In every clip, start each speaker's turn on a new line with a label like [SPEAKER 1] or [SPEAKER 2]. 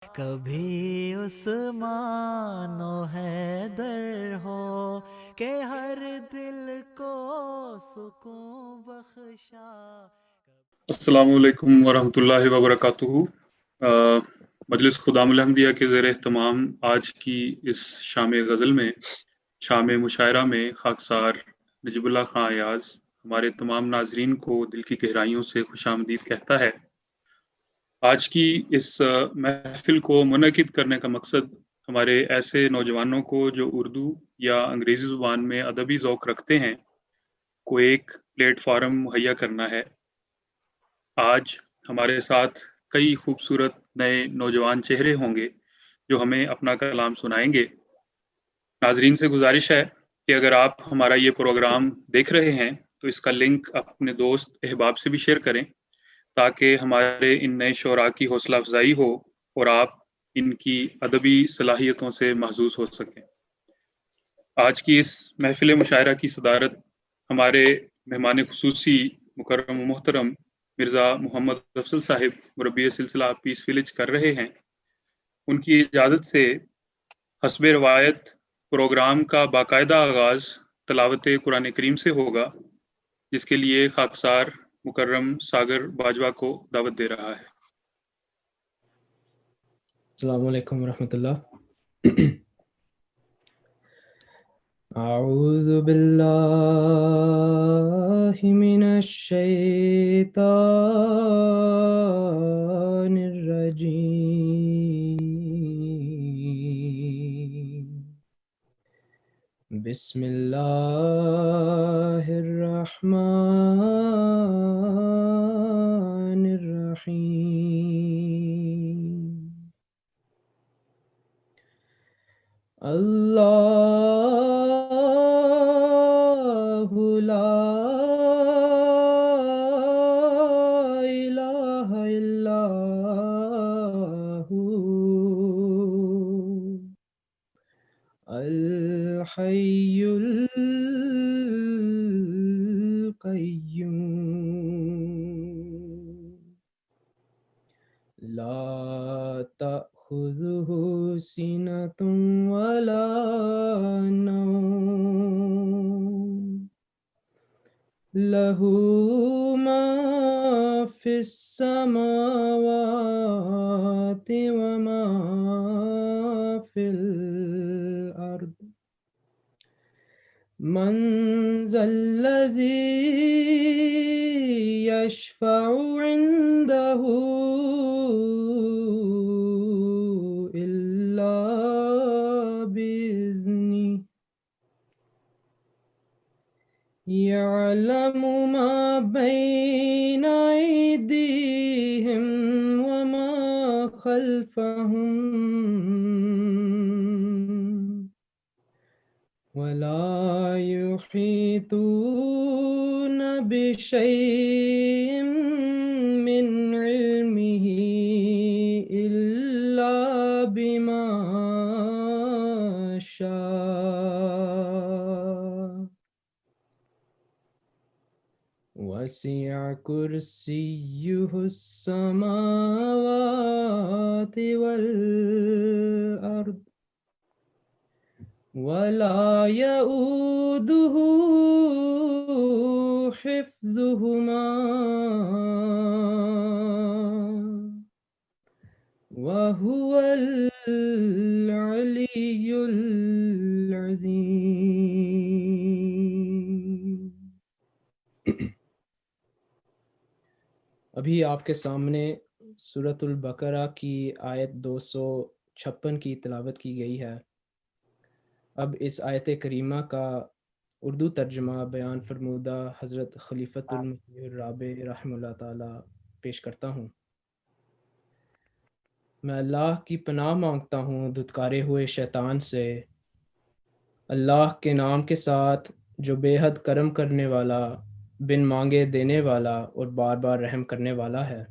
[SPEAKER 1] کبھی عثمان و حیدر ہو کہ ہر دل کو سکون بخشا.
[SPEAKER 2] السلام علیکم ورحمۃ اللہ وبرکاتہ. مجلس خدام الحمدیہ کے زیر اہتمام آج کی اس شام غزل میں، شام مشاعرہ میں خاکسار نجیب اللہ خان ایاز ہمارے تمام ناظرین کو دل کی گہرائیوں سے خوش آمدید کہتا ہے. آج کی اس محفل کو منعقد کرنے کا مقصد ہمارے ایسے نوجوانوں کو جو اردو یا انگریزی زبان میں ادبی ذوق رکھتے ہیں کو ایک پلیٹ فارم مہیا کرنا ہے. آج ہمارے ساتھ کئی خوبصورت نئے نوجوان چہرے ہوں گے جو ہمیں اپنا کلام سنائیں گے. ناظرین سے گزارش ہے کہ اگر آپ ہمارا یہ پروگرام دیکھ رہے ہیں تو اس کا لنک اپنے دوست احباب سے بھی شیئر کریں تاکہ ہمارے ان نئے شعراء کی حوصلہ افزائی ہو اور آپ ان کی ادبی صلاحیتوں سے محظوظ ہو سکیں. آج کی اس محفل مشاعرہ کی صدارت ہمارے مہمان خصوصی مکرم و محترم مرزا محمد افضل صاحب مربی سلسلہ پیس ولیج کر رہے ہیں. ان کی اجازت سے حسب روایت پروگرام کا باقاعدہ آغاز تلاوت قرآن کریم سے ہوگا، جس کے لیے خاکسار مکرم ساگر باجوہ کو دعوت دے رہا ہے.
[SPEAKER 3] السلام علیکم ورحمۃ اللہ. اعوذ باللہ من الشیطان الرجیم. بسم اللہ الرحمن الرحیم. اللہ لا الہ الا ہو الحی القیوم لا تأخذه سنة ولا نوم له ما في السماوات وما في الأرض. من ذا الذي يشفع عنده إلا بإذنه يعلم ما بين أيديهم وما خلفهم ولا يحيطون بشيء من علمه إلا بما شاء وسع كرسيه السماوات والأرض ولا يؤوده حفظهما وهو العلي العظيم. ابھی آپ کے سامنے سورۃ البقرہ کی آیت 256 کی تلاوت کی گئی ہے. اب اس آیت کریمہ کا اردو ترجمہ بیان فرمودہ حضرت خلیفۃ المسیح الرابع رحمہ اللہ تعالی پیش کرتا ہوں. میں اللہ کی پناہ مانگتا ہوں دھتکارے ہوئے شیطان سے. اللہ کے نام کے ساتھ جو بے حد کرم کرنے والا، بن مانگے دینے والا اور بار بار رحم کرنے والا ہے.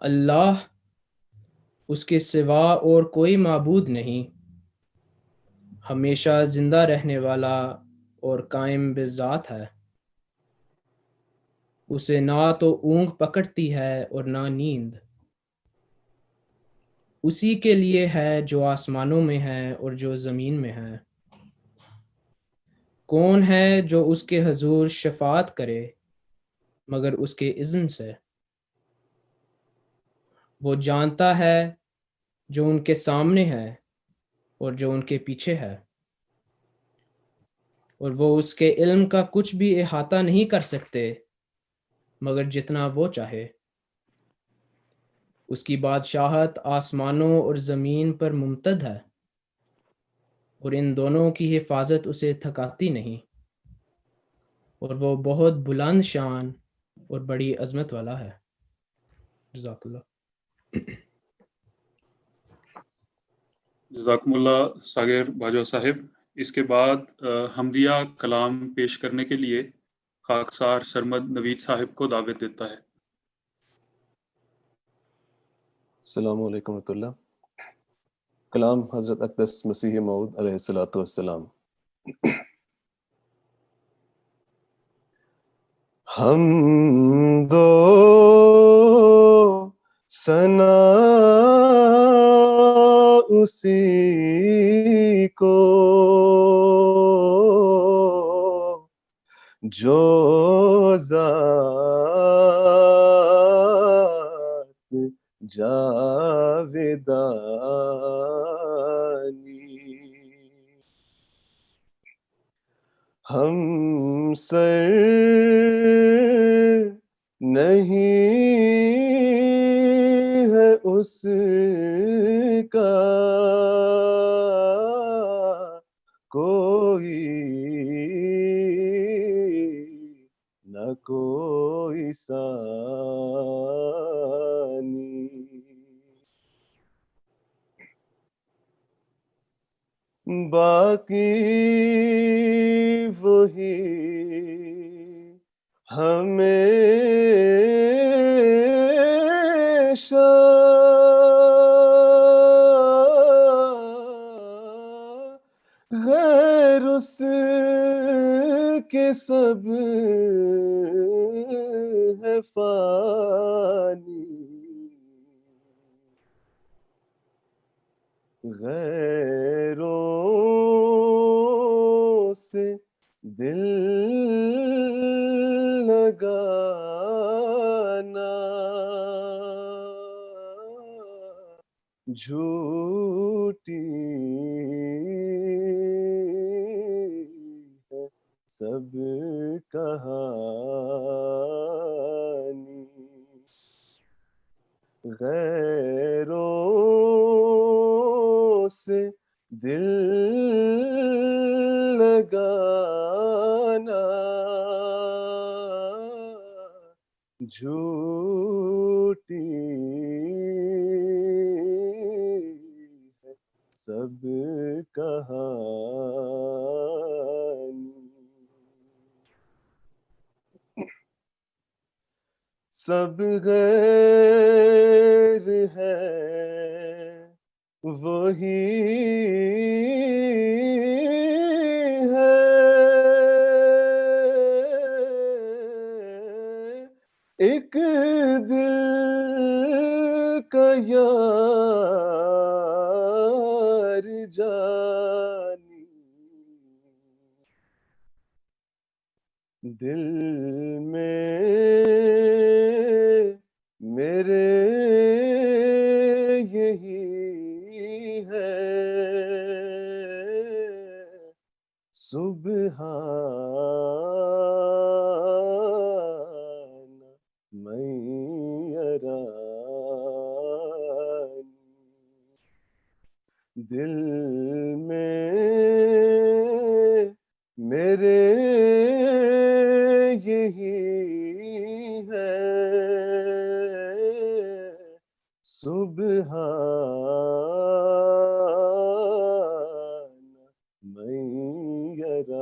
[SPEAKER 3] اللہ، اس کے سوا اور کوئی معبود نہیں، ہمیشہ زندہ رہنے والا اور قائم بذات ہے. اسے نہ تو اونگ پکڑتی ہے اور نہ نیند. اسی کے لیے ہے جو آسمانوں میں ہے اور جو زمین میں ہے۔ کون ہے جو اس کے حضور شفاعت کرے مگر اس کے اذن سے؟ وہ جانتا ہے جو ان کے سامنے ہے اور جو ان کے پیچھے ہے، اور وہ اس کے علم کا کچھ بھی احاطہ نہیں کر سکتے مگر جتنا وہ چاہے۔ اس کی بادشاہت آسمانوں اور زمین پر ممتد ہے، اور ان دونوں کی حفاظت اسے تھکاتی نہیں، اور وہ بہت بلند شان اور بڑی عظمت والا ہے۔ جزاک اللہ۔
[SPEAKER 2] جزاکم اللہ ساغر باجوہ صاحب۔ اس کے بعد حمدیہ کلام پیش کرنے کے لیے خاکسار سرمد نوید صاحب کو دعوت دیتا ہے۔
[SPEAKER 4] السلام علیکم ورحمۃ اللہ۔ کلام حضرت اقدس مسیح موعود علیہ الصلوۃ والسلام۔ حمد و ثنا اسی کو جو ذات جاودانی ہم سر نہیں ہے اس کا کوئی نہ کوئی ثانی، باقی وہی ہمیشہ غیر اس کے سب ہے فانی، غیروں سے دل لگانا جھوٹی ہے سب کہانی، غیروں سے دل لگانا جھوٹی ہے سب کہانی، سب غیر ہے وہی ہے، ایک دل کا یار جانی، دل میں میرے یہی ہے سبحان من یرانی، دل میں میرے یہی ہے سبحان من یرانی،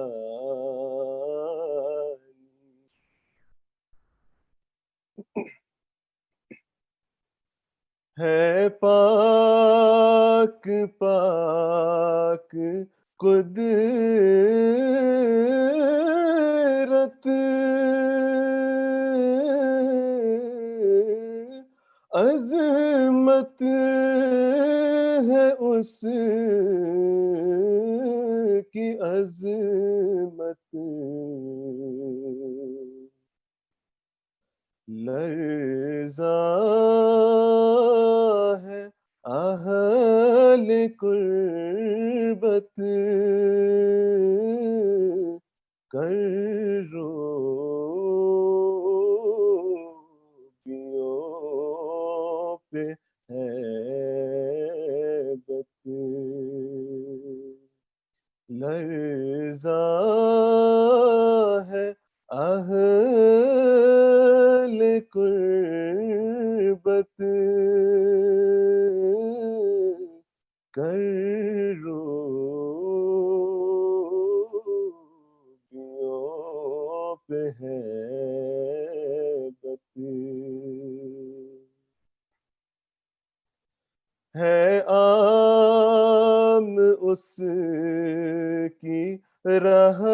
[SPEAKER 4] ہے پاک پاک قدرت، عظمت ہے اس کی عظمت، لرزا ہے اہل قربت، کر روبیوں پہ ہیبت، لرزا ہے اہل قربت، کر روبیوں پہ ہیبت، ہے عام اس کی رحمت،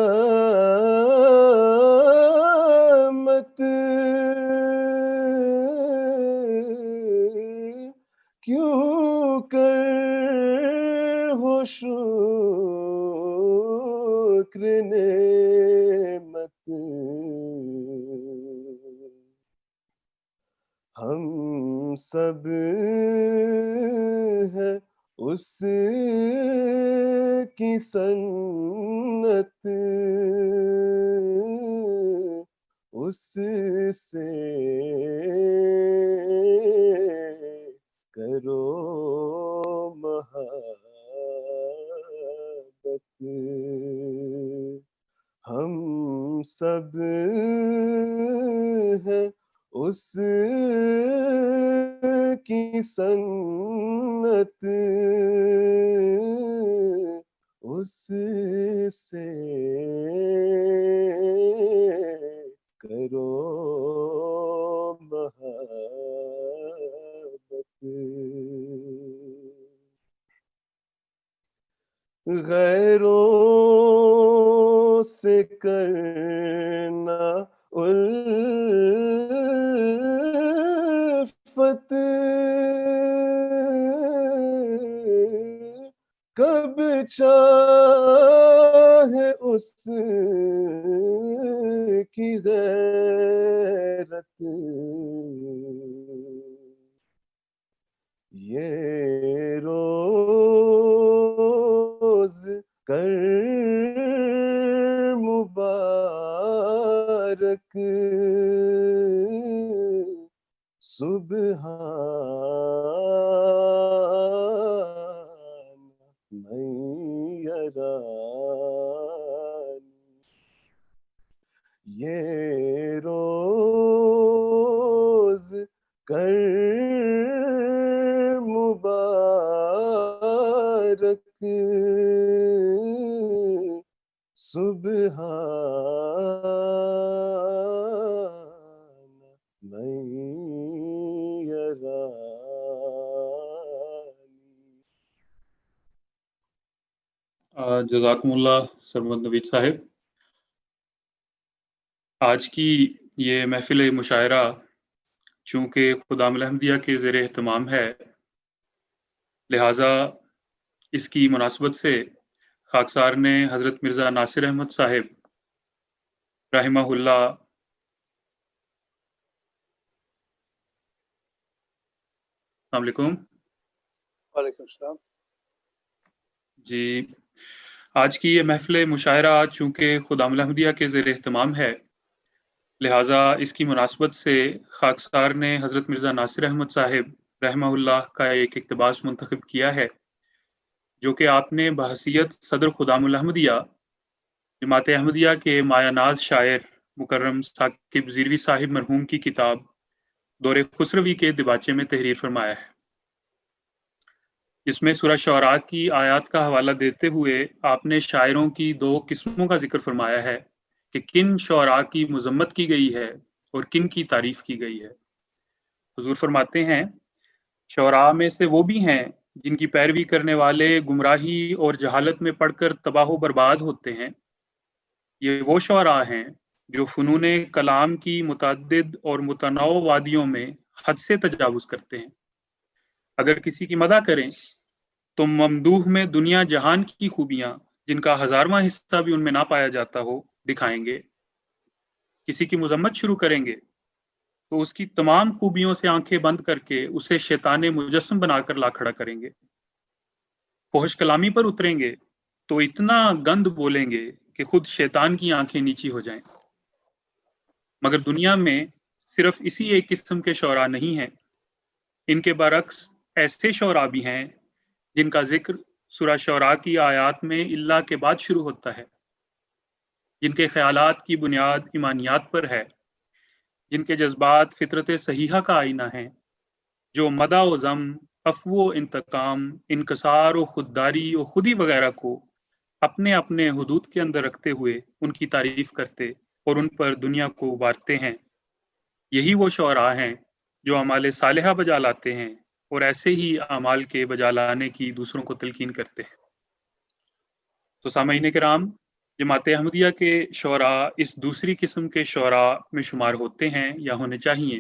[SPEAKER 4] کیوں کر ہو شکر نعمت، ہم سب ہیں اس کی سنت، اس سے کرو محبت، ہم سب ہیں اس کی سنت، اس سے کرو محبت، غیروں سے کرنا الفت، کب چاہے اس کی غیرت، یہ روز کر مبارک، سبحان من یرانی، یہ روز کر مبارک، سبحان من یرانی۔
[SPEAKER 2] جزاکم اللہ سرمد نوید صاحب۔ آج کی یہ محفل مشاعرہ چونکہ خدام الحمدیہ کے زیر اہتمام ہے، لہٰذا اس کی مناسبت سے خاکسار نے حضرت مرزا ناصر احمد صاحب رحمہ اللہ السلام علیکم۔
[SPEAKER 5] وعلیکم السلام۔
[SPEAKER 2] جی، آج کی یہ محفل مشاعرہ چونکہ خدام الحمدیہ کے زیر اہتمام ہے، لہٰذا اس کی مناسبت سے خاکسار نے حضرت مرزا ناصر احمد صاحب رحمہ اللہ کا ایک اقتباس منتخب کیا ہے، جو کہ آپ نے بحیثیت صدر خدام الحمدیہ جماعت احمدیہ کے مایہ ناز شاعر مکرم ثاقب زیروی صاحب مرحوم کی کتاب دور خسروی کے دباچے میں تحریر فرمایا ہے، جس میں سورہ شعراء کی آیات کا حوالہ دیتے ہوئے آپ نے شاعروں کی 2 قسموں کا ذکر فرمایا ہے کہ کن شعراء کی مذمت کی گئی ہے اور کن کی تعریف کی گئی ہے۔ حضور فرماتے ہیں، شعراء میں سے وہ بھی ہیں جن کی پیروی کرنے والے گمراہی اور جہالت میں پڑھ کر تباہ و برباد ہوتے ہیں، یہ وہ شعراء ہیں جو فنون کلام کی متعدد اور متنوع وادیوں میں حد سے تجاوز کرتے ہیں۔ اگر کسی کی مدح کریں تو ممدوح میں دنیا جہان کی خوبیاں جن کا 1000واں حصہ بھی ان میں نہ پایا جاتا ہو دکھائیں گے. کسی کی مذمت شروع کریں گے تو اس کی تمام خوبیوں سے آنکھیں بند کر کے اسے شیطان مجسم بنا کر لا کھڑا کریں گے. فحش کلامی پر اتریں گے تو اتنا گند بولیں گے کہ خود شیطان کی آنکھیں نیچی ہو جائیں. مگر دنیا میں صرف اسی ایک قسم کے شعراء نہیں ہیں. ان کے برعکس ایسے شعراء بھی ہیں جن کا ذکر سورہ شعراء کی آیات میں اللہ کے بعد شروع ہوتا ہے، جن کے خیالات کی بنیاد ایمانیات پر ہے، جن کے جذبات فطرت صحیحہ کا آئینہ ہیں، جو مدح و ذم، عفو و انتقام، انکسار و خودداری و خودی وغیرہ کو اپنے اپنے حدود کے اندر رکھتے ہوئے ان کی تعریف کرتے اور ان پر دنیا کو ابارتے ہیں. یہی وہ شعراء ہیں جو اعمال صالحہ بجا لاتے ہیں اور ایسے ہی اعمال کے بجا لانے کی دوسروں کو تلقین کرتے ہیں. تو سامعین کرام، جماعت احمدیہ کے شعراء اس دوسری قسم کے شعراء میں شمار ہوتے ہیں یا ہونے چاہیے.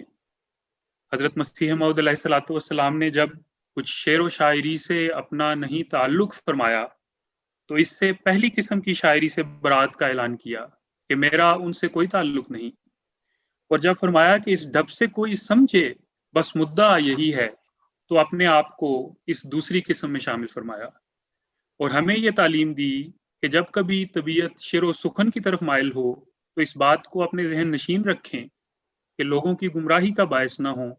[SPEAKER 2] حضرت مسیح موعود علیہ الصلوۃ والسلام نے جب کچھ شعر و شاعری سے اپنا نہیں تعلق فرمایا تو اس سے پہلی قسم کی شاعری سے برات کا اعلان کیا کہ میرا ان سے کوئی تعلق نہیں، اور جب فرمایا کہ اس ڈب سے کوئی سمجھے بس مدعا یہی ہے تو اپنے آپ کو اس دوسری قسم میں شامل فرمایا. اور ہمیں یہ تعلیم دی کہ جب کبھی طبیعت شعر و سخن کی طرف مائل ہو تو اس بات کو اپنے ذہن نشین رکھیں کہ لوگوں کی گمراہی کا باعث نہ ہوں،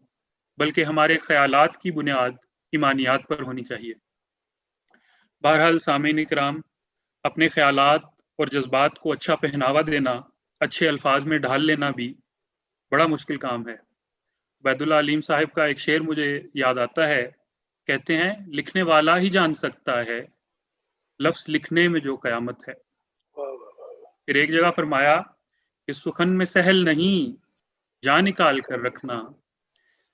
[SPEAKER 2] بلکہ ہمارے خیالات کی بنیاد ایمانیات پر ہونی چاہیے. بہرحال سامعین کرام، اپنے خیالات اور جذبات کو اچھا پہناوا دینا، اچھے الفاظ میں ڈھال لینا بھی بڑا مشکل کام ہے. عبید اللہ علیم صاحب کا ایک شعر مجھے یاد آتا ہے. کہتے ہیں لکھنے والا ہی جان سکتا ہے لفظ لکھنے میں جو قیامت ہے. پھر ایک جگہ فرمایا کہ سخن میں سہل نہیں جان نکال کر رکھنا،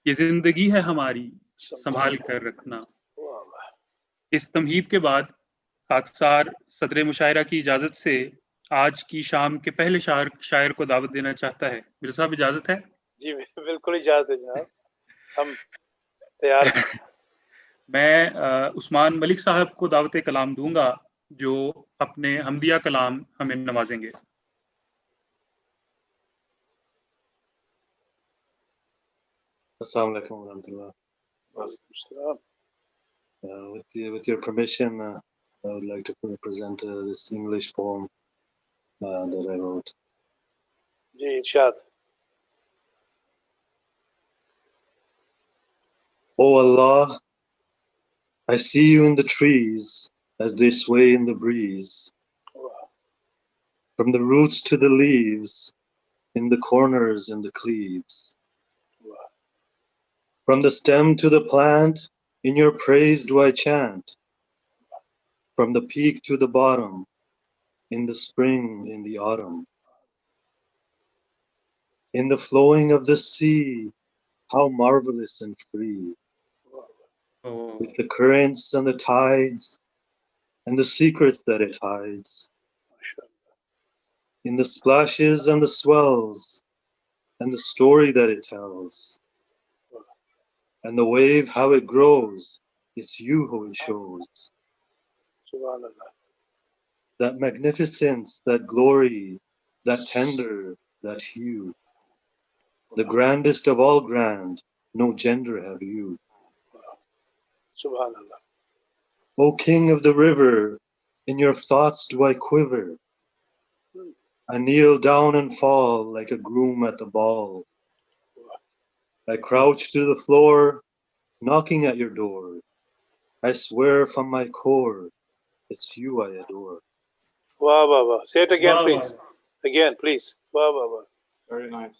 [SPEAKER 2] یہ زندگی ہے ہماری سنبھال کر رکھنا. اس تمہید کے بعد خاکسار صدر مشاعرہ کی اجازت سے آج کی شام کے پہلے شاعر کو دعوت دینا چاہتا ہے. مرزا صاحب اجازت ہے؟
[SPEAKER 5] جی بالکل اجازت ہے جناب، ہم تیار ہیں.
[SPEAKER 2] میں عثمان ملک صاحب کو دعوت کلام دوں گا جو اپنے حمدیہ کلام ہمیں نوازیں گے.
[SPEAKER 6] السلام علیکم ورحمۃ اللہ.
[SPEAKER 5] وعلیکم السلام.
[SPEAKER 6] With your permission, I would like to present this English poem that I wrote.
[SPEAKER 5] G Irshad.
[SPEAKER 6] Oh Allah, I see you in the trees as they sway in the breeze, from the roots to the leaves, in the corners and the cleaves, from the stem to the plant, in your praise do I chant, from the peak to the bottom, in the spring, in the autumn, in the flowing of the sea, how marvelous and free, with the currents and the tides, and the secrets that it hides, in the splashes and the swells, and the story that it tells, and the wave how it grows, it's you who it shows.
[SPEAKER 5] Subhanallah.
[SPEAKER 6] That magnificence, that glory, that tender, that hue, the grandest of all grand, no gender have you.
[SPEAKER 5] Subhanallah.
[SPEAKER 6] O King of the river, in your thoughts do I quiver. I kneel down and fall like a groom at the ball. I crouch to the floor, knocking at your door. I swear from my core, it's you I adore.
[SPEAKER 5] Wow, wow, wow. Say it again,
[SPEAKER 2] Wow,
[SPEAKER 5] please.
[SPEAKER 2] wow.
[SPEAKER 5] Again, please. Wow, wow, wow.
[SPEAKER 2] Very nice.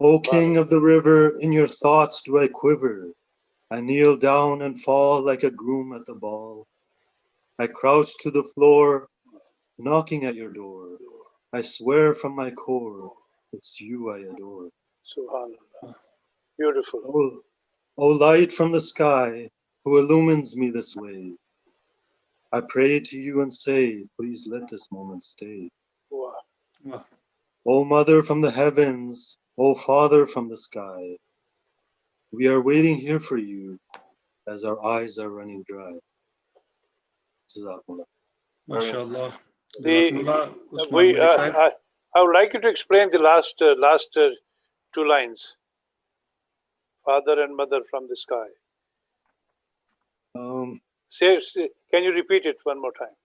[SPEAKER 6] O King of the river, in your thoughts do I quiver. I kneel down and fall like a groom at the ball. I crouch to the floor, knocking at your door. I swear from my core, it's you I adore.
[SPEAKER 5] Subhanallah. Beautiful.
[SPEAKER 6] O light from the sky, who illumines me this way, I pray to you and say, please let this moment stay.
[SPEAKER 5] Wow.
[SPEAKER 2] Wow.
[SPEAKER 6] O Mother from the heavens, O Father from the sky, we are waiting here for you as our eyes are running dry. Jazakumullah.
[SPEAKER 2] MashaAllah.
[SPEAKER 5] The
[SPEAKER 2] Jazakumullah. Usman
[SPEAKER 5] we
[SPEAKER 2] Malik sahib.
[SPEAKER 5] I would like you to explain the last two lines. Father and mother from the sky. Say, can you repeat it one more time?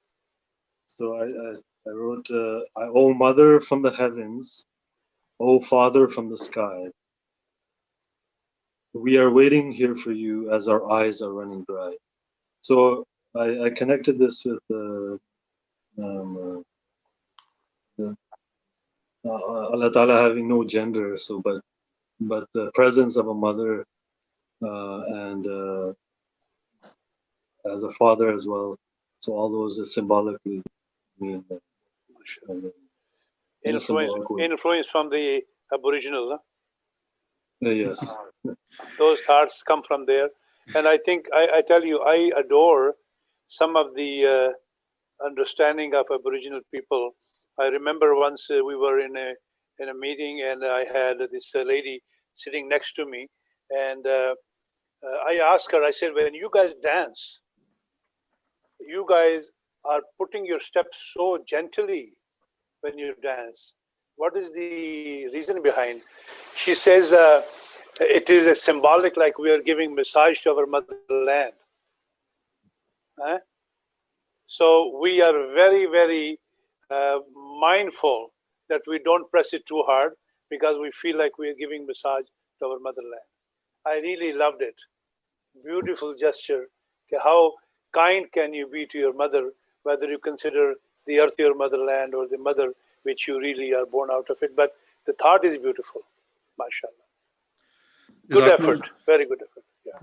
[SPEAKER 6] So I wrote, O mother from the heavens, O father from the sky, we are waiting here for you as our eyes are running dry. So I connected this with Allah Ta'ala having no gender, so but the presence of a mother and as a father as well. So all those is symbolically mean in a symbolic way.
[SPEAKER 5] Influence from the Aboriginal, huh?
[SPEAKER 6] Yes.
[SPEAKER 5] Those thoughts come from there. And I think, I tell you, I adore some of the understanding of Aboriginal people. I remember once we were in a meeting and I had this lady sitting next to me, and I asked her, I said, when you guys dance, you guys are putting your steps so gently when you dance. What is the reason behind? She says, it is a symbolic, like we are giving massage to our motherland. So we are very, very mindful that we don't press it too hard because we feel like we are giving massage to our motherland. I really loved it. Beautiful gesture. How kind can you be to your mother, whether you consider the earth your motherland or the mother which you really are born out of it. But the thought is beautiful. MashaAllah. Good effort. Very good effort.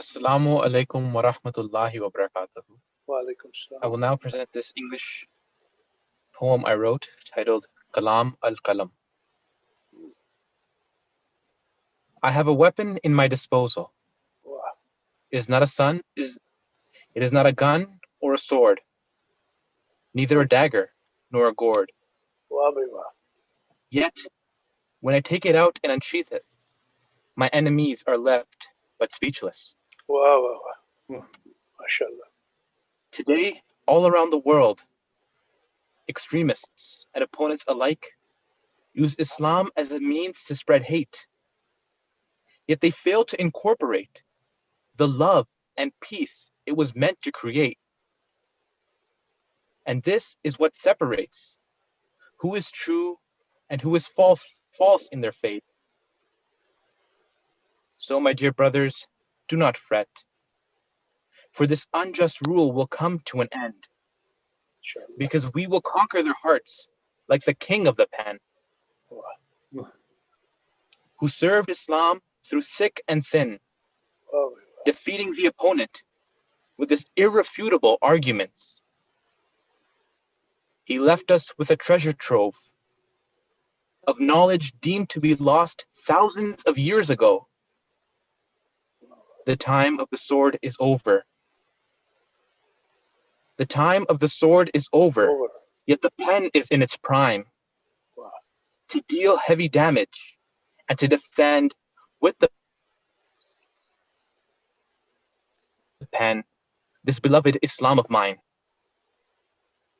[SPEAKER 7] Assalamu alaikum wa rahmatullahi wa barakatuhu.
[SPEAKER 5] Wa alaikum salam.
[SPEAKER 7] I will now present this English poem I wrote titled Kalam al-Qalam. I have a weapon in my disposal. It is not a sun, it is not a gun or a sword, neither a dagger nor a gourd. Yet, when I take it out and unsheath it, my enemies are left but speechless.
[SPEAKER 5] MashaAllah.
[SPEAKER 7] Today, all around the world, extremists and opponents alike use Islam as a means to spread hate. Yet they fail to incorporate the love and peace it was meant to create. And this is what separates who is true and who is false in their faith. So, my dear brothers, do not fret, for this unjust rule will come to an end, because we will conquer their hearts like the king of the pen, who served Islam through thick and thin, defeating the opponent with his irrefutable arguments. He left us with a treasure trove of knowledge deemed to be lost thousands of years ago. The time of the sword is over. The time of the sword is over, yet the pen is in its prime to deal heavy damage and to defend with the pen this beloved Islam of mine.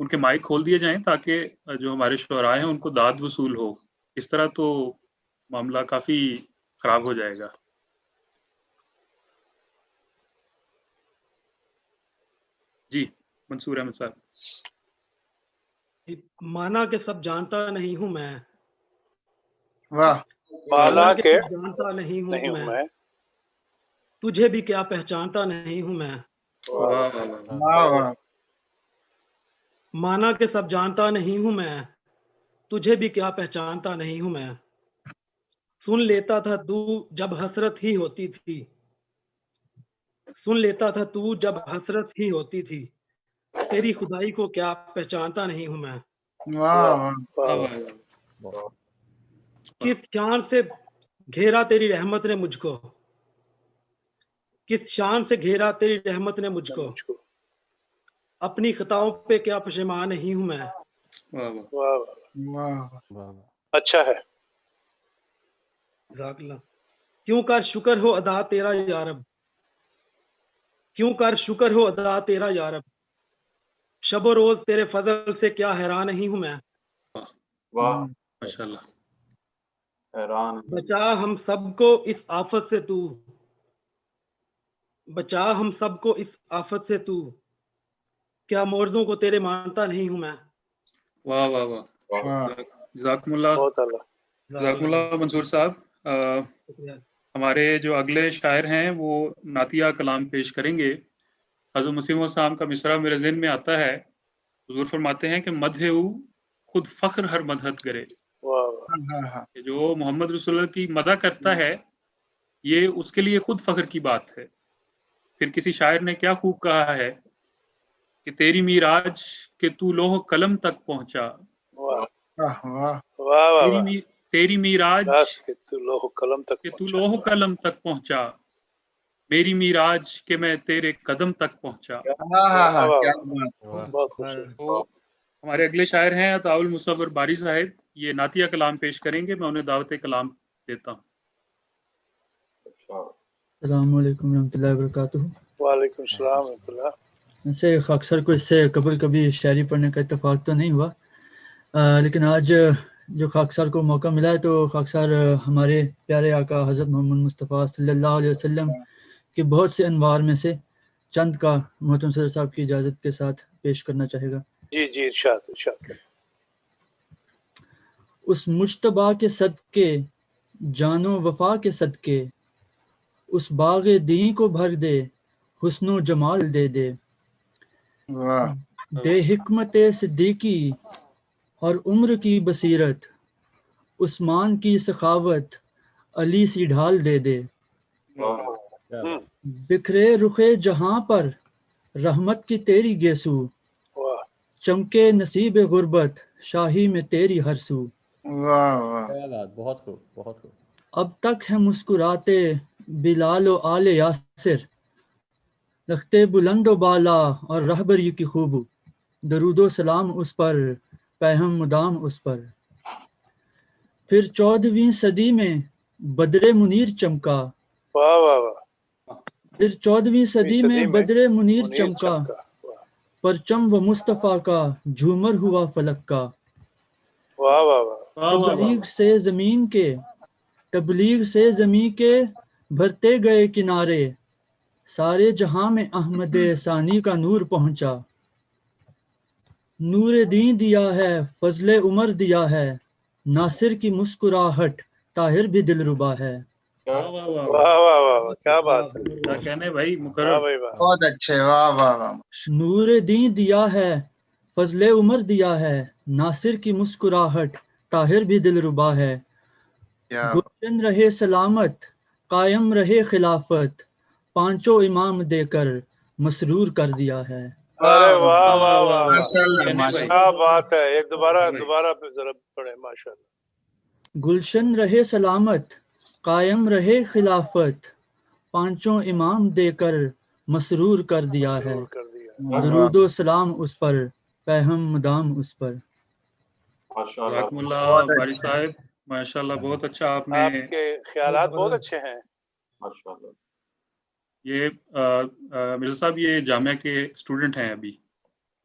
[SPEAKER 2] ان کے mic کھول دیے جائیں تاکہ جو ہمارے شعراء ہیں ان کو داد وصول ہو. اس طرح تو معاملہ کافی خراب ہو جائے گا. جی منصور احمد صاحب.
[SPEAKER 8] مانا کہ سب جانتا نہیں ہوں میں.
[SPEAKER 5] واہ. مانا کہ
[SPEAKER 8] سب جانتا نہیں ہوں میں. تجھے بھی کیا پہچانتا نہیں ہوں میں. مانا کہ سب جانتا نہیں ہوں میں. تجھے بھی کیا پہچانتا نہیں ہوں میں. سن لیتا تھا تو جب حسرت ہی ہوتی تھی. سن لیتا تھا تو جب حسرت ہی ہوتی تھی. تیری خدائی کو کیا پہچانتا نہیں ہوں میں. کس شان سے گھیرا تیری رحمت نے مجھ کو. کس شان سے گھیرا تیری رحمت نے مجھ کو. اپنی خطاؤں پہ کیا پشیمان نہیں ہوں میں.
[SPEAKER 5] اچھا ہے.
[SPEAKER 8] جزاک اللہ. کیوں کر شکر ہو ادا تیرا یا رب. کیوں کر شکر ہو ادا تیرا یا رب. شب و روز تیرے فضل سے کیا حیران نہیں ہوں میں.
[SPEAKER 2] واہ ماشاءاللہ.
[SPEAKER 8] بچا ہم سب کو اس آفت سے تو. بچا ہم سب کو اس آفت سے تو. کیا موردوں کو تیرے مانتا نہیں ہوں میں.
[SPEAKER 2] واہ واہ واہ. جزاکم اللہ. جزاکم اللہ منصور صاحب. ہمارے جو اگلے شاعر ہیں وہ نعتیہ کلام پیش کریں گے. حضرت مسیم السلام کا مصرع میرے ذہن میں آتا ہے. حضور فرماتے ہیں کہ مدح او خود فخر ہر مدحت کرے. جو محمد رسول اللہ کی مدح کرتا ہے یہ اس کے لیے خود فخر کی بات ہے. پھر کسی شاعر نے کیا خوب کہا ہے کہ تیری میراج کہ تو لوح قلم تک پہنچا. تیری میراج
[SPEAKER 5] کہ تو لوح قلم
[SPEAKER 2] تک پہنچا. میری میراج کہ میں تیرے قدم تک پہنچا. تو ہمارے اگلے شاعر ہیں عطاء المصور باری صاحب. یہ نعتیہ کلام پیش کریں گے. میں انہیں دعوت کلام دیتا ہوں.
[SPEAKER 9] السلام علیکم ورحمۃ اللہ وبرکاتہ.
[SPEAKER 5] وعلیکم السلام ورحمۃ اللہ.
[SPEAKER 9] ویسے خاکسار کو اس سے قبل کبھی شاعری پڑھنے کا اتفاق تو نہیں ہوا، لیکن آج جو خاکسار کو موقع ملا ہے تو خاکسار ہمارے پیارے آقا حضرت محمد مصطفیٰ صلی اللہ علیہ وسلم کے بہت سے انوار میں سے چند کا محترم صدر صاحب کی اجازت کے ساتھ پیش کرنا چاہے گا.
[SPEAKER 5] جی جی ارشاد.
[SPEAKER 9] اس مجتبیٰ کے صدقے جان و وفا کے صدقے اس باغ دین کو بھر دے حسن و جمال دے دے. دے حکمت صدیقی اور عمر کی بصیرت عثمان کی سخاوت علی سی ڈھال دے دے. بکھرے رخے جہاں پر رحمت کی تیری گیسو چمکے نصیب غربت شاہی میں تیری ہر سو.
[SPEAKER 10] بہت خوب بہت خوب.
[SPEAKER 9] اب تک ہے مسکراتے بلال و آل یاسر رکھتے بلند و بالا اور رہبری کی خوب. درود و سلام اس پر پیہم مدام اس پر. پھر 14ویں صدی میں بدر منیر چمکا. پھر 14ویں صدی میں بدر منیر چمکا. پرچم و مصطفیٰ کا جھومر ہوا فلک کا. تبلیغ سے زمین کے بھرتے گئے کنارے سارے جہاں میں احمد ثانی کا نور پہنچا. نور دین دیا ہے فضل عمر دیا ہے ناصر کی مسکراہٹ طاہر بھی دل ربا ہے.
[SPEAKER 5] کیا بات ہے
[SPEAKER 2] بھائی مکرم.
[SPEAKER 5] بہت اچھے. واہ.
[SPEAKER 9] نور دین دیا ہے فضل عمر دیا ہے ناصر کی مسکراہٹ طاہر بھی دل ربا ہے. گلشن رہے سلامت قائم رہے خلافت پانچوں امام دے کر مسرور کر دیا ہے.
[SPEAKER 5] ارے واہ کیا بات ہے. ایک دوبارہ ذرا پڑھیں. ماشاءاللہ.
[SPEAKER 9] گلشن رہے سلامت قائم رہے خلافت پانچوں امام دے کر مسرور کر دیا ہے. درود و سلام اس پر پیہم مدام اس پر.
[SPEAKER 2] جزاکم اللہ باری صاحب. ماشاءاللہ بہت اچھا. آپ
[SPEAKER 5] کے خیالات بہت اچھے ہیں.
[SPEAKER 2] یہ مرزا صاحب یہ جامعہ کے اسٹوڈنٹ ہیں ابھی.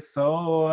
[SPEAKER 11] 100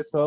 [SPEAKER 11] 100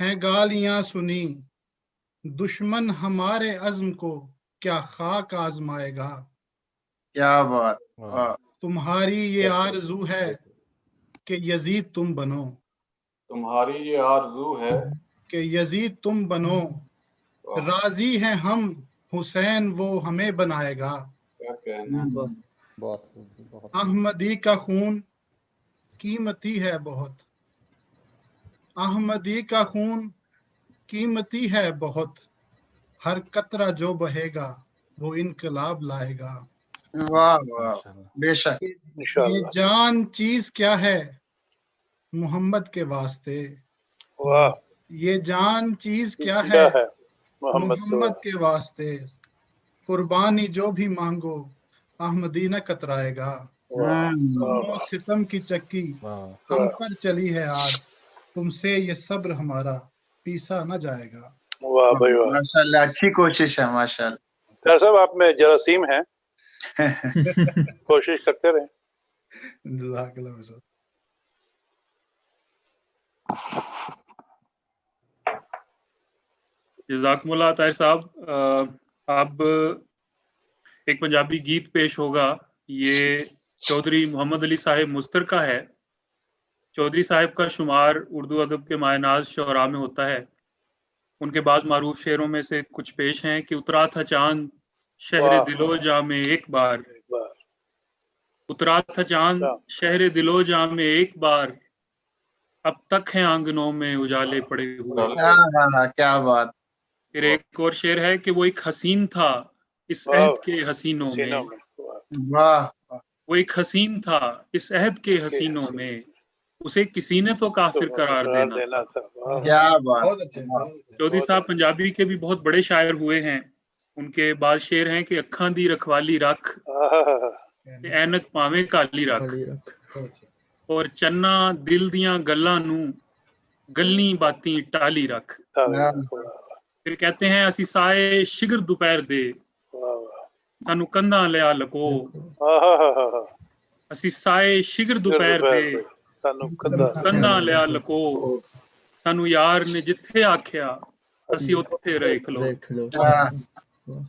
[SPEAKER 10] ہیں گالیاں سنی دشمن ہمارے عزم کو کیا خاک آزمائے گا.
[SPEAKER 12] کیا بات. واہ.
[SPEAKER 10] تمہاری یہ آرزو ہے کہ یزید تم بنو.
[SPEAKER 13] تمہاری یہ آرزو ہے
[SPEAKER 10] کہ یزید تم بنو. راضی ہیں ہم حسین وہ ہمیں بنائے گا.
[SPEAKER 13] کیا کہنا.
[SPEAKER 10] احمدی کا خون قیمتی ہے بہت. احمدی کا خون قیمتی ہے بہت. ہر قطرہ جو بہے گا وہ انقلاب لائے گا.
[SPEAKER 12] واہ واہ. بے شک.
[SPEAKER 10] یہ جان چیز کیا ہے محمد کے واسطے.
[SPEAKER 5] واہ.
[SPEAKER 10] یہ جان چیز کیا
[SPEAKER 5] کیا
[SPEAKER 10] ہے
[SPEAKER 5] ہے محمد
[SPEAKER 10] محمد کے واسطے. قربانی جو بھی مانگو احمدی نہ کترائے گا. ظلم و ستم کی چکی ہم پر چلی ہے آج. تم سے یہ صبر ہمارا پیسا نہ جائے گا.
[SPEAKER 5] واہ بھائی واہ.
[SPEAKER 12] ماشاء اللہ اچھی کوشش ہے ماشاء اللہ.
[SPEAKER 5] طاہر صاحب آپ میں جراثیم ہیں, کوشش کرتے رہیں.
[SPEAKER 10] جزاک اللہ خیر.
[SPEAKER 2] جزاکم اللہ طاہر صاحب. اب ایک پنجابی گیت پیش ہوگا. یہ چودھری محمد علی صاحب مستر کا ہے. چودھری صاحب کا شمار اردو ادب کے مایہ ناز شعراء میں ہوتا ہے. ان کے بعض معروف شعروں میں سے کچھ پیش ہیں کہ اترا تھا چاند شہر دل و جاں میں ایک بار. اترا تھا چاند شہر دل و جاں میں ایک بار. اب تک ہیں آنگنوں میں اجالے پڑے ہوئے.
[SPEAKER 12] کیا بات.
[SPEAKER 2] پھر ایک اور شعر ہے کہ وہ ایک حسین تھا اس عہد کے حسینوں میں.
[SPEAKER 12] واہ.
[SPEAKER 2] وہ ایک حسین تھا اس عہد کے حسینوں میں. اسے کسی نے تو کافر قرار دینا تھا.
[SPEAKER 12] کیا بات.
[SPEAKER 2] چودھری صاحب پنجابی کے بھی بہت بڑے شاعر ہوئے ہیں. ان کے بعض شعر ہیں کہ اکھاں دی رکھوالی رکھ اینک پاویں کالی رکھ. اور چنا دل دیاں گلاں نو گلنی باتیں ٹالی رکھ. پھر کہتے ہیں اسی سائے شگر دوپہر دے سانو کندھاں لیا لکو. اسی سائے شگر دوپہر دے کندھاں لیا لکو. سانو یار نے جتھے آکھیا اسی اتھے رہے کھلو.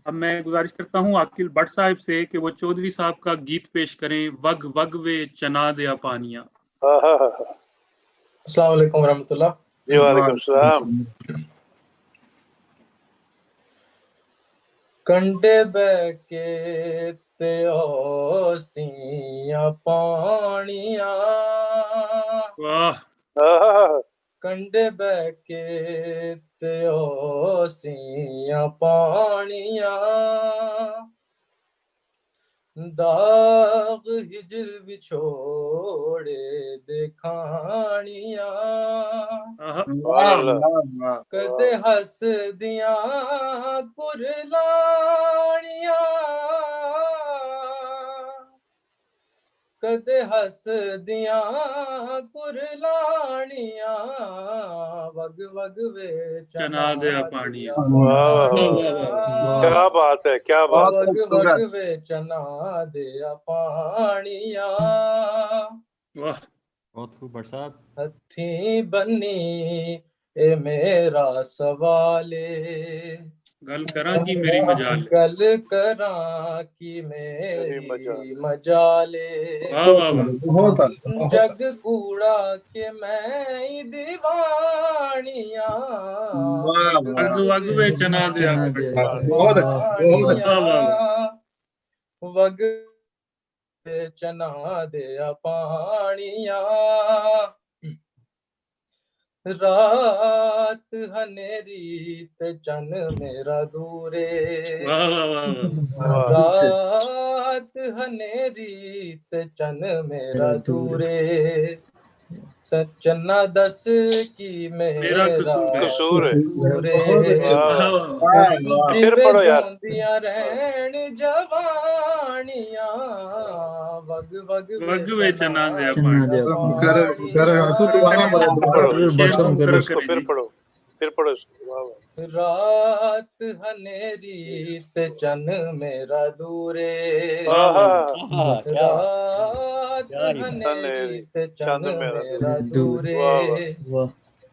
[SPEAKER 2] اب میں گزارش کرتا ہوں عاقل بٹ صاحب سے کہ وہ چودھری صاحب کا گیت پیش کریں وگ وگ وے چنا دیا پانیاں.
[SPEAKER 14] السلام علیکم ورحمۃ اللہ.
[SPEAKER 5] جی وعلیکم السلام.
[SPEAKER 14] کنڈے بہ کے تیوسیاں پانیاں.
[SPEAKER 2] واہ.
[SPEAKER 14] کنڈے بہ کے تیوسیاں پانیاں. داغ ہجر بچھوڑے دکھانیاں. کدے ہس دیاں کرلانیاں. کدے ہس دیاں کرلانیاں. وگ وگ وے
[SPEAKER 2] چنا دیا پانیاں.
[SPEAKER 5] کیا بات ہے کیا بات.
[SPEAKER 14] وگ وگ وے چنا دیا پانیاں.
[SPEAKER 2] واہ
[SPEAKER 15] بہت خوب بٹ صاحب.
[SPEAKER 14] ہتھیں بنی اے میرا سوالے.
[SPEAKER 2] گل کراں کی میری مجال.
[SPEAKER 14] گل کراں کی میری مجالے. جگ کوڑا کہ میں دیوانیاں.
[SPEAKER 2] وگ وگ وے چنا دیا.
[SPEAKER 14] وگ چنا دیا پانیاں. رات ہنیری تے چن میرا دورے. رات ہنیری تے چن میرا دورے. چنا دس کی میرا قصور ہے.
[SPEAKER 5] پھر پڑھو یار.
[SPEAKER 14] رہن جوانیاں. وگ وگ
[SPEAKER 2] وگ وے چنا دیا
[SPEAKER 5] پھر پڑھو پھر پڑھو.
[SPEAKER 14] رات ہنیری تے چن میرا دورے. رات ہنیری تے چن میرا دورے.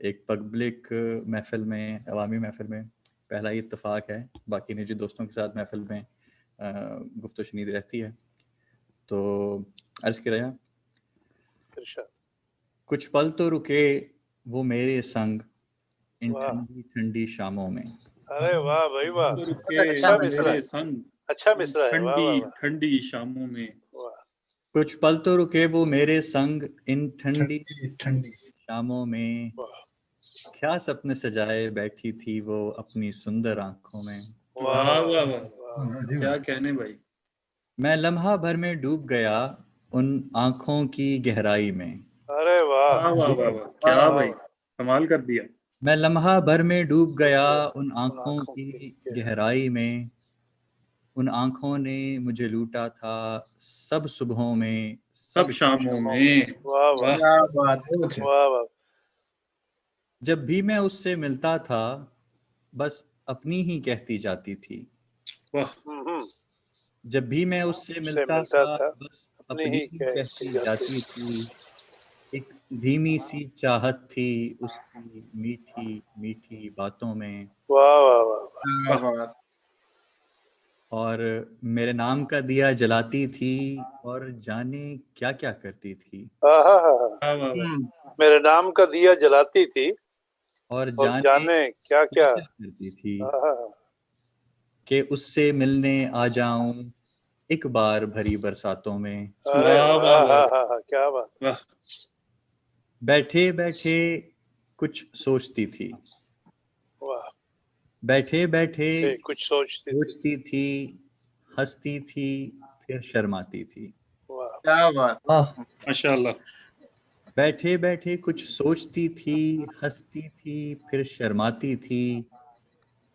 [SPEAKER 15] ایک پبلک محفل میں، عوامی محفل میں پہلا ہی اتفاق ہے، باقی نجی دوستوں کے ساتھ محفل میں گفت و شنید رہتی ہے. تو عرض کر رہا کچھ پل تو رکے وہ میرے سنگ ان ٹھنڈی ٹھنڈی شاموں میں.
[SPEAKER 5] ارے واہ بھائی واہ، اچھا مصرع ہے، اچھا مصرع ہے، واہ واہ واہ.
[SPEAKER 2] ٹھنڈی شاموں میں.
[SPEAKER 15] کچھ پل تو رکے وہ میرے سنگ ان ٹھنڈی شاموں میں، کیا سپنے سجائے بیٹھی تھی وہ اپنی سندر آنکھوں میں.
[SPEAKER 2] واہ واہ واہ، کیا کہنے بھائی.
[SPEAKER 15] میں لمحہ بھر میں ڈوب گیا ان آنکھوں کی گہرائی میں.
[SPEAKER 5] ارے واہ
[SPEAKER 2] واہ واہ واہ واہ، کیا بھائی کمال کر دیا.
[SPEAKER 15] میں لمحہ بھر میں ڈوب گیا ان آنکھوں کی گہرائی میں، ان آنکھوں نے مجھے لوٹا تھا سب صبحوں میں
[SPEAKER 2] سب شاموں میں.
[SPEAKER 5] واہ واہ واہ واہ.
[SPEAKER 15] جب بھی میں اس سے ملتا تھا بس اپنی ہی کہتی جاتی تھی. جب بھی میں اس سے ملتا تھا بس اپنی ہی کہتی جاتی تھی. ایک دھیمی سی چاہت تھی اس کی میٹھی میٹھی باتوں میں.
[SPEAKER 5] واہ واہ واہ.
[SPEAKER 15] اور میرے نام کا دیا جلاتی تھی اور جانے کیا کیا کرتی تھی.
[SPEAKER 5] میرے نام کا دیا جلاتی تھی
[SPEAKER 15] اور
[SPEAKER 5] جانے کیا کیا
[SPEAKER 15] کرتی تھی. کہ اس سے ملنے آ جاؤں ایک بار بھری برساتوں میں.
[SPEAKER 5] کیا بات.
[SPEAKER 15] بیٹھے بیٹھے کچھ سوچتی تھی. بیٹھے بیٹھے
[SPEAKER 5] کچھ سوچتی
[SPEAKER 15] تھی، ہنستی تھی پھر شرماتی تھی.
[SPEAKER 12] کیا بات،
[SPEAKER 2] ماشاء اللہ.
[SPEAKER 15] بیٹھے بیٹھے کچھ سوچتی تھی، ہنستی تھی پھر شرماتی تھی،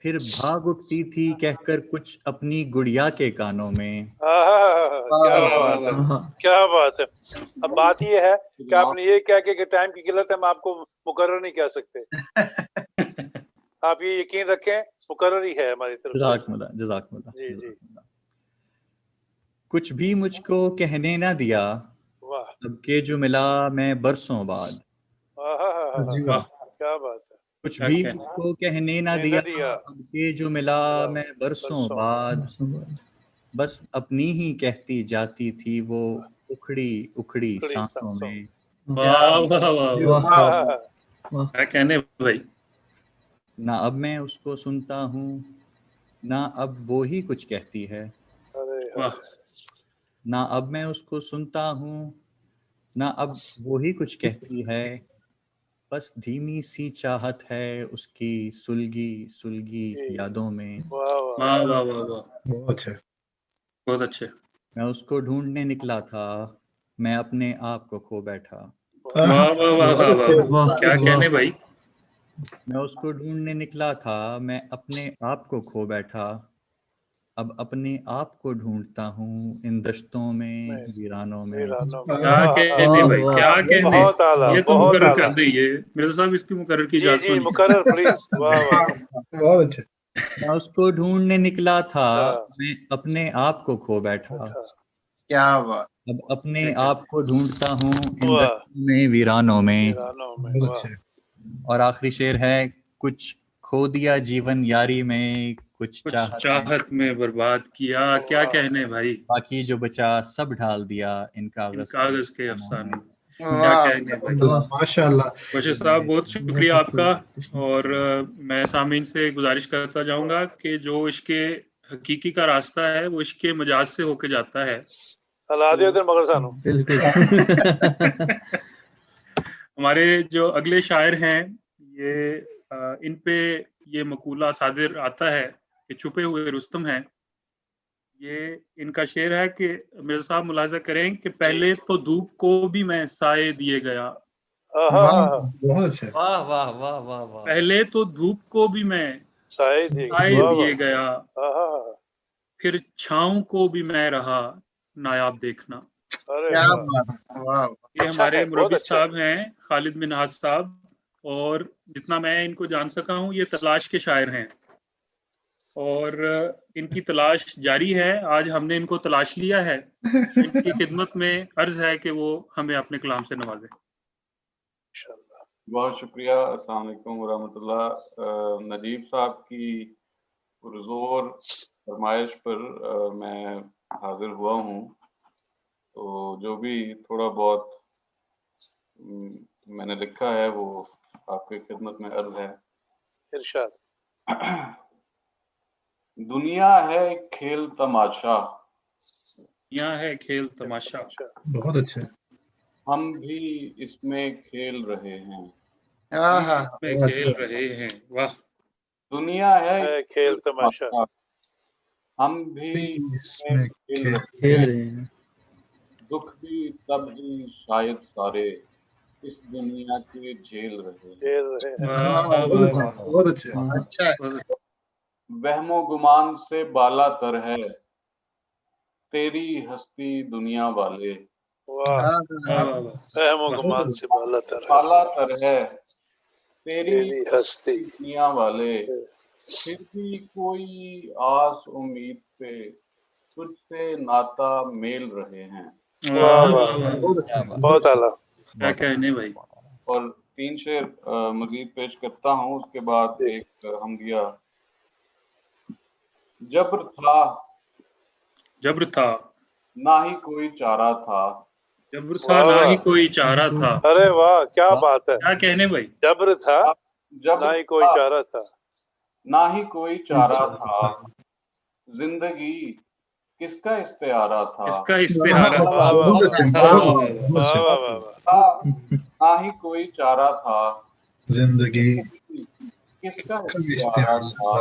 [SPEAKER 15] پھر بھاگ اٹھتی تھی کہہ کر کچھ اپنی گڑیا کے کانوں میں.
[SPEAKER 5] کیا بات ہے. اب بات یہ ہے کہ آپ نے یہ کہہ کہ ٹائم کی قلت ہے، ہم آپ کو مقرر نہیں کہہ سکتے. آپ یہ یقین رکھیں مقرر ہی ہے ہماری طرف سے.
[SPEAKER 15] جزاک اللہ.
[SPEAKER 5] جی جی.
[SPEAKER 15] کچھ بھی مجھ کو کہنے نہ دیا اب کہ جو ملا میں برسوں بعد.
[SPEAKER 5] کیا بات ہے.
[SPEAKER 15] کچھ بھی مجھ کو کہنے نہ دیا اب کہ جو ملا میں برسوں بعد. بس اپنی ہی کہتی جاتی تھی وہ اکھڑی اکھڑی سانسوں میں.
[SPEAKER 2] واہ واہ واہ، کیا کہنے بھائی.
[SPEAKER 15] نہ اب میں اس کو سنتا ہوں نہ اب وہی کچھ کہتی ہے. نہ اب میں اس کو سنتا ہوں نہ اب وہی کچھ کہتی ہے. بس دھیمی سی چاہت ہے اس کی سلگی سلگی یادوں میں.
[SPEAKER 2] واہ واہ واہ واہ،
[SPEAKER 10] بہت اچھا،
[SPEAKER 2] بہت اچھے.
[SPEAKER 15] میں اس کو ڈھونڈنے نکلا تھا میں اپنے آپ کو کھو بیٹھا.
[SPEAKER 2] واہ واہ واہ واہ، کیا کہنے بھائی.
[SPEAKER 15] میں اس کو ڈھونڈنے نکلا تھا میں اپنے آپ کو کھو بیٹھا. اب اپنے آپ کو ڈھونڈتا ہوں ان دشتوں میں ویرانوں میں.
[SPEAKER 2] کیا کہنے بھائی، کیا کہنے. یہ تو مقرر کر دیں. یہ مرزا صاحب اس کی مقرر کی اجازت
[SPEAKER 5] جی مقرر پلیز.
[SPEAKER 10] بہت اچھا.
[SPEAKER 15] میں اس کو ڈھونڈنے نکلا تھا میں اپنے آپ کو کھو بیٹھا.
[SPEAKER 12] کیا بات.
[SPEAKER 15] اب اپنے آپ کو ڈھونڈتا ہوں ان دشتوں میں ویرانوں میں. اور آخری شعر ہے کچھ کھو دیا جیون یاری میں کچھ
[SPEAKER 2] چاہت میں برباد کیا. کیا کہنے بھائی.
[SPEAKER 15] باقی جو بچا سب ڈھال دیا ان
[SPEAKER 2] کاغذ کے افسانے. کیا کہنے بھائی.
[SPEAKER 10] ماشاء اللہ.
[SPEAKER 2] بشیر صاحب بہت شکریہ آپ کا. اور میں سامعین سے گزارش کرتا جاؤں گا کہ جو عشق حقیقی کا راستہ ہے وہ عشق مجاز سے ہو کے جاتا ہے. ہمارے جو اگلے شاعر ہیں یہ ان پہ یہ مقولہ صادر آتا ہے کہ چھپے ہوئے رستم ہیں. یہ ان کا شعر ہے کہ مرزا صاحب ملاحظہ کریں کہ پہلے تو دھوپ کو بھی میں سائے دیے گیا.
[SPEAKER 15] واہ واہ واہ واہ.
[SPEAKER 2] پہلے تو دھوپ کو بھی میں سائے دیے گیا پھر چھاؤں کو بھی میں رہا نایاب دیکھنا. یہ ہمارے مربی صاحب ہیں خالد منہاج صاحب، اور جتنا میں ان کو جان سکا ہوں یہ تلاش کے شاعر ہیں اور ان کی تلاش جاری ہے. آج ہم نے ان کو تلاش لیا ہے. ان کی خدمت میں عرض ہے کہ وہ ہمیں اپنے کلام سے نوازیں.
[SPEAKER 13] بہت شکریہ. السلام علیکم ورحمۃ اللہ. نجیب صاحب کی پرزور فرمائش پر میں حاضر ہوا ہوں. تو جو بھی تھوڑا بہت میں نے لکھا ہے وہ آپ کی خدمت میں عرض ہے.
[SPEAKER 5] ارشاد.
[SPEAKER 13] دنیا ہے کھیل تماشا.
[SPEAKER 2] یہاں ہے کھیل تماشا.
[SPEAKER 10] بہت اچھا.
[SPEAKER 13] ہم بھی اس میں کھیل رہے ہیں.
[SPEAKER 2] کھیل رہے ہیں. واہ.
[SPEAKER 13] دنیا ہے
[SPEAKER 5] کھیل تماشا.
[SPEAKER 13] ہم بھی
[SPEAKER 10] اس میں
[SPEAKER 13] کھیل
[SPEAKER 9] کھیل رہے ہیں.
[SPEAKER 13] دکھ بھی تب بھی شاید سارے اس دنیا کے جھیل رہے ہیں.
[SPEAKER 10] بہت اچھا.
[SPEAKER 13] وہم و گمان سے بالا تر ہے تیری ہستی دنیا والے.
[SPEAKER 5] وہم و گمان سے بالا
[SPEAKER 13] تر ہے تیری
[SPEAKER 5] ہستی
[SPEAKER 13] دنیا والے. پھر بھی کوئی آس امید پہ تجھ سے ناتا میل رہے ہیں.
[SPEAKER 5] بہت اعلیٰ.
[SPEAKER 2] کیا کہنے بھائی.
[SPEAKER 13] اور 3 شعر مزید پیش کرتا ہوں. اس کے بعد ایک حمدیہ. جبر تھا نہ ہی کوئی چارہ تھا.
[SPEAKER 2] جبر تھا نہ ہی کوئی چارہ تھا.
[SPEAKER 5] ارے واہ کیا بات ہے.
[SPEAKER 2] کیا کہنے بھائی.
[SPEAKER 5] جبر تھا نہ ہی کوئی چارہ تھا.
[SPEAKER 13] نہ ہی کوئی چارہ تھا. زندگی کس کا استعارہ تھا.
[SPEAKER 2] اس کا استعارہ تھا.
[SPEAKER 13] نہ ہی کوئی چارہ تھا.
[SPEAKER 10] زندگی
[SPEAKER 13] کس کا استعارہ تھا.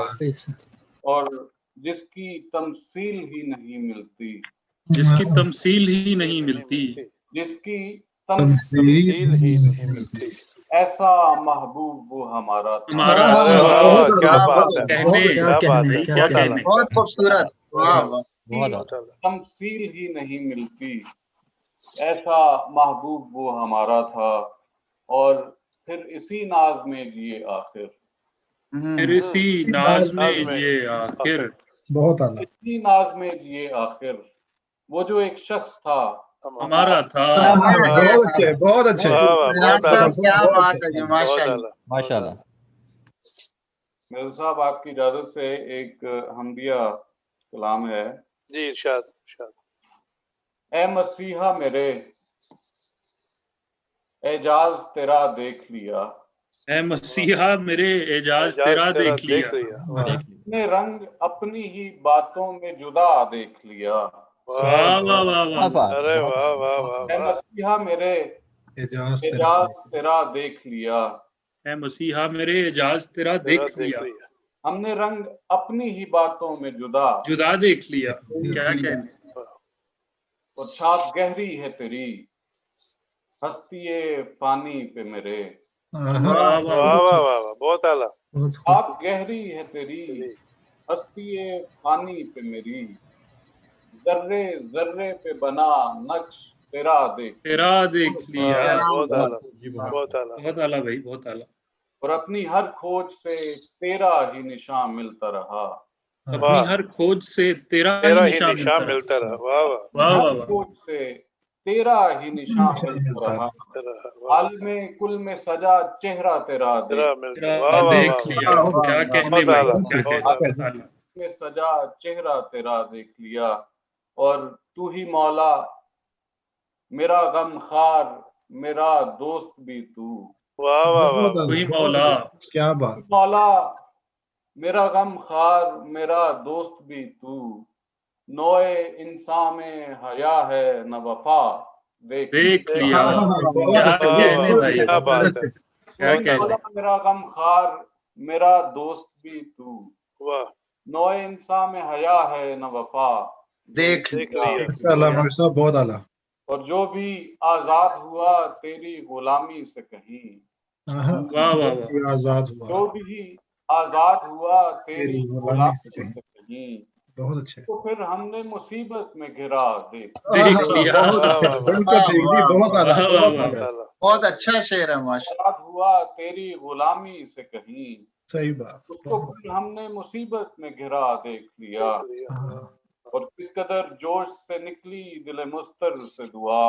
[SPEAKER 13] اور جس کی تمثیل ہی نہیں ملتی.
[SPEAKER 2] جس کی تمثیل ہی نہیں ملتی.
[SPEAKER 13] جس کی
[SPEAKER 5] تمثیل ہی نہیں ملتی.
[SPEAKER 13] ایسا محبوب وہ ہمارا تھا.
[SPEAKER 5] کیا بات ہے. کیا بات ہے.
[SPEAKER 2] کیا کہنے.
[SPEAKER 12] بہت خوبصورت.
[SPEAKER 13] تمثیل ہی نہیں ملتی. ایسا محبوب وہ ہمارا تھا. اور پھر اسی ناز میں جیے آخر.
[SPEAKER 2] پھر اسی ناز میں جیے آخر.
[SPEAKER 10] بہت اعلیٰ.
[SPEAKER 13] اسی ناز میں جیے آخر. وہ جو ایک شخص تھا
[SPEAKER 2] ہمارا تھا.
[SPEAKER 10] بہت اچھے. بہت اچھے.
[SPEAKER 15] ماشاء اللہ.
[SPEAKER 13] مرزا صاحب آپ کی اجازت سے ایک حمدیہ کلام ہے.
[SPEAKER 5] جی ارشاد.
[SPEAKER 13] اے مسیحا میرے اعجاز تیرا دیکھ لیا.
[SPEAKER 2] اے مسیحا میرے اعجاز تیرا دیکھ لیا.
[SPEAKER 13] اپنے رنگ اپنی ہی باتوں میں جدا دیکھ لیا.
[SPEAKER 2] واہ واہ واہ واہ.
[SPEAKER 5] ارے واہ واہ واہ.
[SPEAKER 13] اے مسیحا میرے اعجاز تیرا دیکھ لیا.
[SPEAKER 2] اے مسیحا میرے اعجاز تیرا دیکھ لیا.
[SPEAKER 13] ہم نے رنگ اپنی ہی باتوں میں جدا
[SPEAKER 2] دیکھ لیا. کیا کہنے.
[SPEAKER 13] اور چھاپ گہری ہے تیری ہستی فانی پہ میرے.
[SPEAKER 5] بہت اعلیٰ.
[SPEAKER 13] چھاپ گہری ہے تیری ہستی فانی پہ میری. ذرے ذرے پہ بنا نقش تیرا دیکھ
[SPEAKER 2] لیا.
[SPEAKER 5] بہت اعلیٰ. بہت اعلیٰ.
[SPEAKER 2] بہت اعلیٰ بھائی. بہت اعلیٰ.
[SPEAKER 13] اور اپنی ہر کھوج سے تیرا ہی نشان ملتا رہا.
[SPEAKER 2] اپنی ہر کھوج سے تیرا ہی نشان ملتا رہا.
[SPEAKER 5] واہ واہ.
[SPEAKER 13] ہر کھوج سے تیرا ہی نشان ملتا رہا. عالم کل میں سجا چہرہ تیرا
[SPEAKER 2] دیکھ لیا. کیا کہنے بھائی.
[SPEAKER 13] میں سجا چہرہ تیرا دیکھ لیا. اور تو ہی مولا میرا غم خار میرا دوست بھی تو.
[SPEAKER 5] واہ واہ.
[SPEAKER 2] وہی مولا.
[SPEAKER 10] کیا بات.
[SPEAKER 13] مولا میرا غم خار میرا دوست بھی تو. نوئے انسان میں حیا ہے نہ وفا دیکھ
[SPEAKER 2] لیا.
[SPEAKER 13] میرا غم خار میرا دوست بھی تو. نوئے انسان میں حیا ہے نہ وفا
[SPEAKER 12] دیکھ
[SPEAKER 10] لیا. بہت اعلیٰ.
[SPEAKER 13] اور جو بھی آزاد ہوا تیری غلامی سے کہیں.
[SPEAKER 10] آزاد ہوا.
[SPEAKER 13] جو بھی آزاد ہوا تیری غلامی سے کہیں.
[SPEAKER 10] بہت اچھے.
[SPEAKER 13] تو پھر ہم نے مصیبت میں گھرا دیکھ
[SPEAKER 2] لیا.
[SPEAKER 12] بہت اچھا شعر ہے ماشاءاللہ.
[SPEAKER 13] آزاد ہوا تیری غلامی سے کہیں.
[SPEAKER 10] صحیح بات.
[SPEAKER 13] اس کو پھر ہم نے مصیبت میں گھرا دیکھ لیا. اور کس قدر جوش سے نکلی دل مستر سے دعا.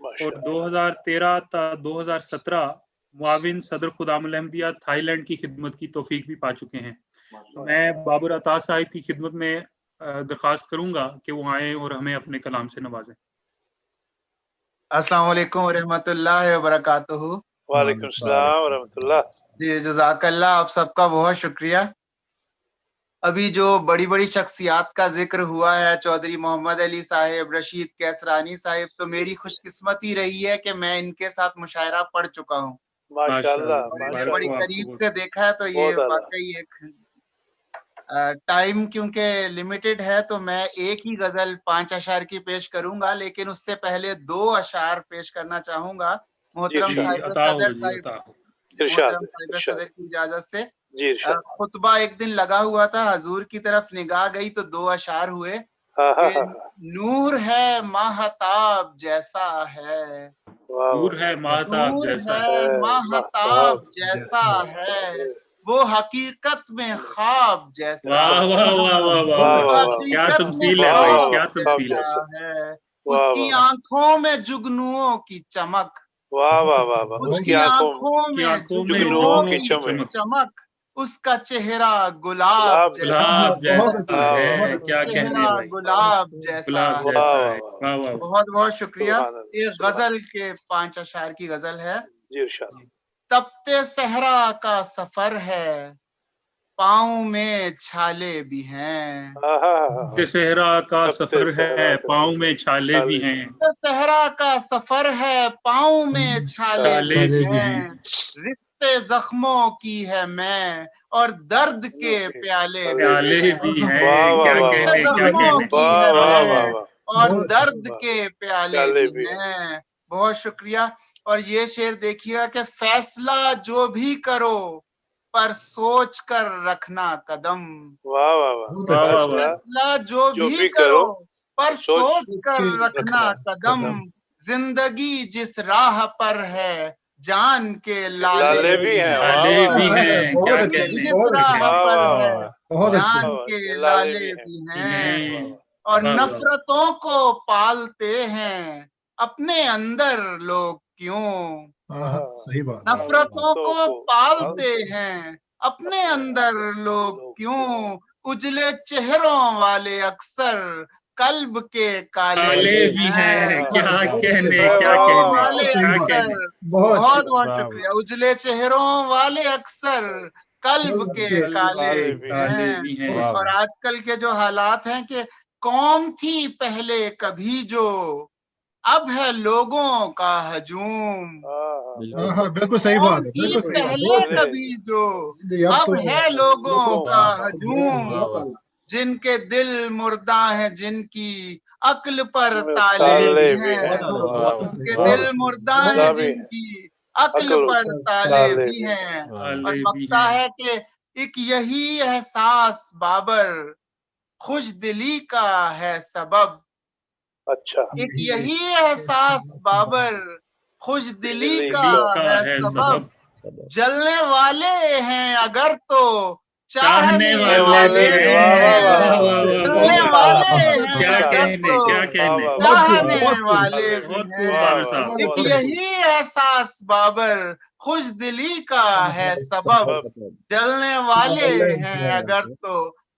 [SPEAKER 2] اور 2013 تا 2017 معاون صدر خدام الحمدیہ تھائی لینڈ کی خدمت کی توفیق بھی پا چکے ہیں. میں بابر عطا صاحب کی خدمت میں درخواست کروں گا کہ وہ آئیں اور ہمیں اپنے کلام سے نوازیں.
[SPEAKER 12] السلام علیکم ورحمۃ اللہ وبرکاتہ.
[SPEAKER 5] وعلیکم السلام ورحمۃ اللہ.
[SPEAKER 12] جی جزاک اللہ، آپ سب کا بہت شکریہ. ابھی جو بڑی بڑی شخصیات کا ذکر ہوا ہے، چودھری محمد علی صاحب، رشید کیسرانی صاحب، تو میری خوش قسمتی رہی ہے کہ میں ان کے ساتھ مشاعرہ پڑھ چکا ہوں.
[SPEAKER 5] ماشاءاللہ
[SPEAKER 12] بڑی قریب سے دیکھا ہے، تو یہ واقعی ایک ٹائم کیونکہ لمیٹڈ ہے تو میں ایک ہی غزل 5 اشعار کی پیش کروں گا، لیکن اس سے پہلے 2 اشعار پیش کرنا چاہوں گا. محترم صاحب صدر کی اجازت سے خطبہ ایک دن لگا ہوا تھا، حضور کی طرف نگاہ گئی تو 2 اشعار ہوئے. نور ہے ماہتاب جیسا ہے،
[SPEAKER 2] نور ہے ماہتاب جیسا ہے،
[SPEAKER 12] ماہتاب جیسا ہے، وہ حقیقت میں خواب جیسا
[SPEAKER 2] واہ واہ واہ واہ واہ، کیا تمثیل ہے بھائی، کیا تمثیل
[SPEAKER 12] ہے. اس کی آنکھوں میں جگنوؤں کی چمک،
[SPEAKER 5] واہ واہ واہ واہ،
[SPEAKER 12] اس کی آنکھوں میں
[SPEAKER 2] جگنوؤں کی
[SPEAKER 12] چمک، اس کا چہرہ گلاب
[SPEAKER 2] جیسا ہے، کیا کہنے بھائی،
[SPEAKER 12] گلاب جیسا ہے. بہت بہت شکریہ. یہ غزل کے 5 اشعار کی غزل ہے. تپتے صحرا کا سفر ہے، پاؤں میں چھالے بھی ہیں.
[SPEAKER 2] صحرا کا سفر ہے، پاؤں میں چھالے بھی ہیں.
[SPEAKER 12] صحرا کا سفر ہے، پاؤں میں چھالے بھی ہیں. رشتے زخموں کی ہے میں، اور درد کے پیالے
[SPEAKER 2] بھی ہیں. کیا کہنے،
[SPEAKER 12] اور درد کے پیالے بھی ہیں. بہت شکریہ. اور یہ شعر دیکھیے کہ فیصلہ جو بھی کرو پر سوچ کر رکھنا قدم. فیصلہ جو بھی کرو پر سوچ کر رکھنا قدم. زندگی جس راہ پر ہے، جان کے لالے بھی ہیں. جان کے لالے بھی ہیں. اور نفرتوں کو پالتے ہیں، اپنے اندر لوگ کیوں.
[SPEAKER 10] صحیح بات.
[SPEAKER 12] نفرتوں کو پالتے ہیں، اپنے اندر لوگ کیوں. اجلے چہروں والے اکثر قلب کے کالے
[SPEAKER 2] بھی ہیں. کیا کہنے،
[SPEAKER 12] بہت بہت شکریہ. اجلے چہروں والے اکثر قلب کے کالے بھی ہیں. اور آج کل کے جو حالات ہیں کہ قوم تھی پہلے کبھی جو، اب ہے لوگوں کا ہجوم.
[SPEAKER 10] بالکل صحیح بات ہے.
[SPEAKER 12] پہلے کبھی جو، اب ہے لوگوں کا ہجوم. جن کے دل مردہ ہیں، جن کی عقل پر تالے ہیں. جن کے دل مردہ ہیں، جن کی عقل پر تالے بھی ہیں. اور لگتا ہے کہ ایک یہی احساس بابر خوش دلی کا ہے سبب.
[SPEAKER 5] اچھا،
[SPEAKER 12] ایک یہی احساس بابر خوش دلی کا ہے سبب. جلنے والے ہیں اگر تو چاہنے والے ہیں. جلنے والے ہیں چاہنے والے بھی ہیں. ایک یہی احساس بابر خوش دلی کا ہے سبب. جلنے والے ہیں اگر تو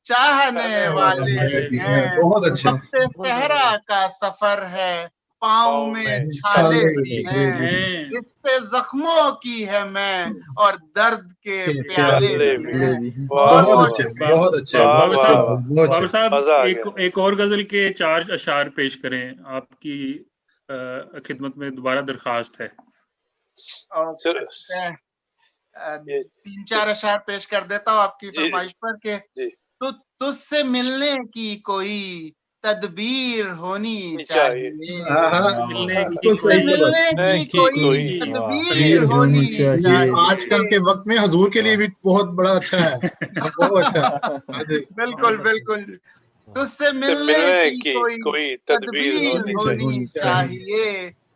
[SPEAKER 12] چاہنے والے ہیں. وقت صحرا کا سفر ہے، پاؤں میں چھالے بھی ہیں. رشتے زخموں کی ہے میں، اور درد کے پیالے بھی ہیں.
[SPEAKER 10] بہت اچھے.
[SPEAKER 2] بابر صاحب ایک اور غزل کے 4 اشعار پیش کریں، آپ کی خدمت میں دوبارہ درخواست ہے.
[SPEAKER 12] 3-4 اشعار پیش کر دیتا ہوں آپ کی فرمائش پر کہ تجھ سے ملنے کی کوئی تدبیر ہونی چاہیے. ملنے کی کوئی تدبیر ہونی چاہیے.
[SPEAKER 10] آج کل کے وقت میں حضور کے لیے بھی بہت بڑا اچھا ہے. بہت اچھا.
[SPEAKER 12] بالکل بالکل. تجھ سے ملنے کی کوئی تدبیر ہونی چاہیے.